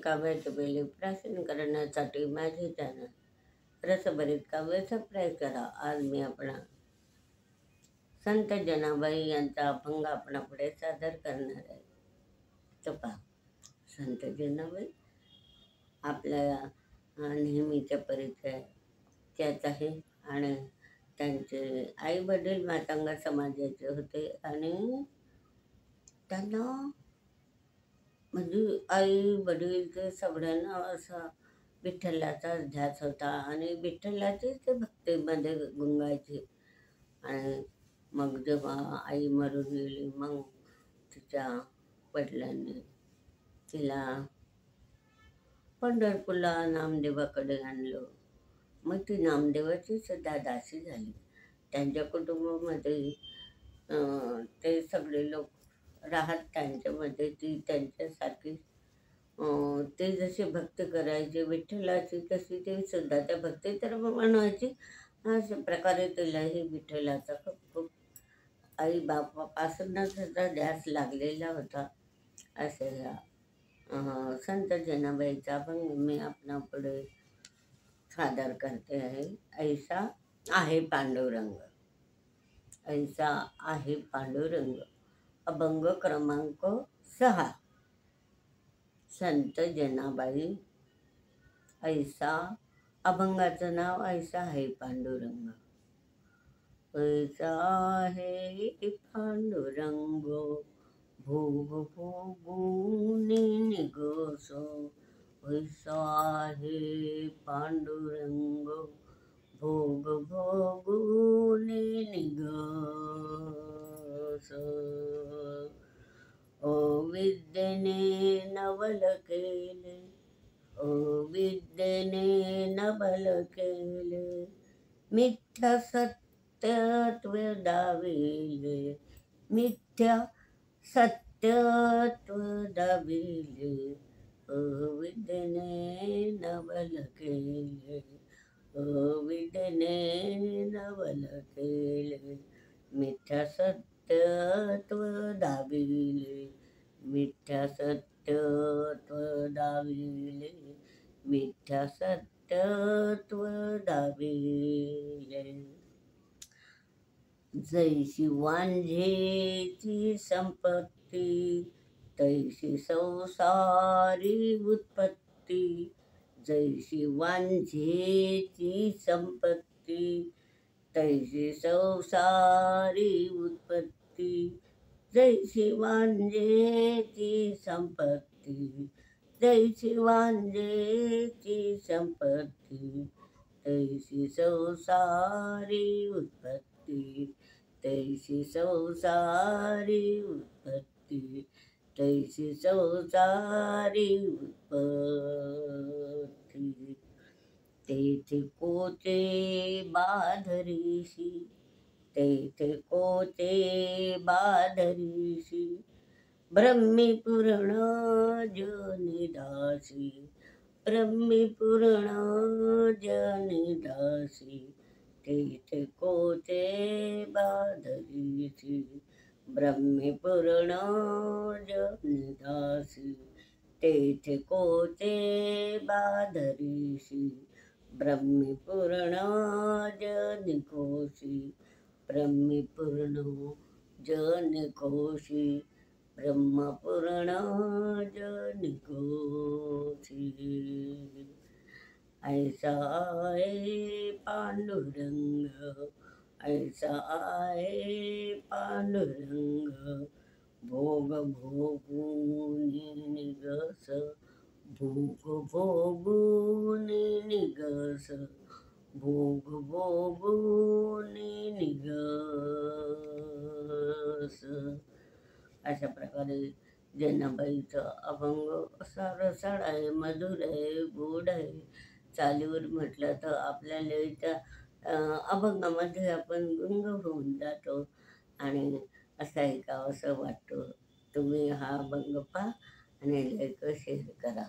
काव्याचे पहिले प्राशन करण्यासाठी माझे चॅनल रसभरीत काव्य सबस्क्राईब करा. आज मी आपला संत जनाबाई यांचा अभंग आपणापुढे सादर करणार आहे. तो पहा. संत जनाबाई आपल्या नेहमीचा परिचय त्याच आहे आणि त्यांचे आई वडील मातंग समाजाचे होते आणि त्यांना म्हणजे आई वडील ते सगळ्यांना असा विठ्ठलाचा ध्यास होता आणि विठ्ठलाची ते भक्तीमध्ये गुंगायचे. आणि मग जेव्हा आई मरून गेली मग तिच्या वडिलांनी तिला पंढरपूरला नामदेवाकडे आणलं. मग ती नामदेवाची सुद्धा दासी झाली. त्यांच्या कुटुंबामध्ये ते सगळे लोक राहत त्यांच्यामध्ये ती त्यांच्यासारखी ते जशी भक्ती करायचे विठ्ठलाची तशी ते सुद्धा त्या भक्ती तर म्हणायची. अशा प्रकारे तिलाही विठ्ठलाचा खूप खूप आई बापापासूनच त्याचा ध्यास लागलेला होता. असे संत जनाबाईचा अभंग मी आपणापुढे सादर करते आहे. ऐसा आहे पांडुरंग. ऐसा आहे पांडुरंग. अभंग क्रमांक 6. संत जनाबाई. ऐसा अभंगाचं नाव ऐसा आहे पांडुरंग. ऐसा आहे पांडुरंग भोग भोगून निगसो. ऐसा आहे पांडुरंग भोग भोगून निगसो. विद्येने नवल केले, विद्येने नवल केले, मिथ्या सत्यत्व दाविले, मिथ्या सत्यत्व दाविले. विद्येने नवल केले, विद्येने नवल केले, मिथ्या सत्यत्व दाविले, मिथ्या सत्यत्व दाविले, मिथ्या सत्यत्व दाविले. जैसी वांझेची संपत्ती तैसी संसारी उत्पत्ती. जैसी वांझेची संपत्ती तैसी संसारी उत्पत्ती. जैसी वांझेची संपत्ती जैसी वांझेची संपत्ती तैसी संसारी उत्पत्ती. तैसी संसारी उत्पत्ती तैसी संसारी उत्पत्ती. तेथे कोचे बाधरीशी, तेथे कोचे बाधरीशी, ब्रह्मी पूर्ण जनिदासी, ब्रह्मी पूर्ण जनिदासी. तेथे कोचे बाधरीशी, ब्रह्मी पूर्ण जनिदासी. तेथे कोचे बाधरीशी, ब्रह्मी पूर्ण जनिकोशी, ब्रह्मी पूर्ण जनिकोशी, ब्रह्मपूर्ण जनिकोशी. ऐसा आहे पांडुरंग. ऐसा आहे पांडुरंग भोग भोगून निगस. भोग भोगून निगस. भोग भोगून निगस. अशा प्रकारे जनाबाईचा अभंग असा रसाळ आहे, मधुर आहे, गोड आहे. चालीवर म्हटलं तर आपल्याला त्या अभंगामध्ये आपण गुंग होऊन जातो आणि असं ऐकावं असं वाटतं. तुम्ही हा अभंग पहा आणि लाईक शेअर करा.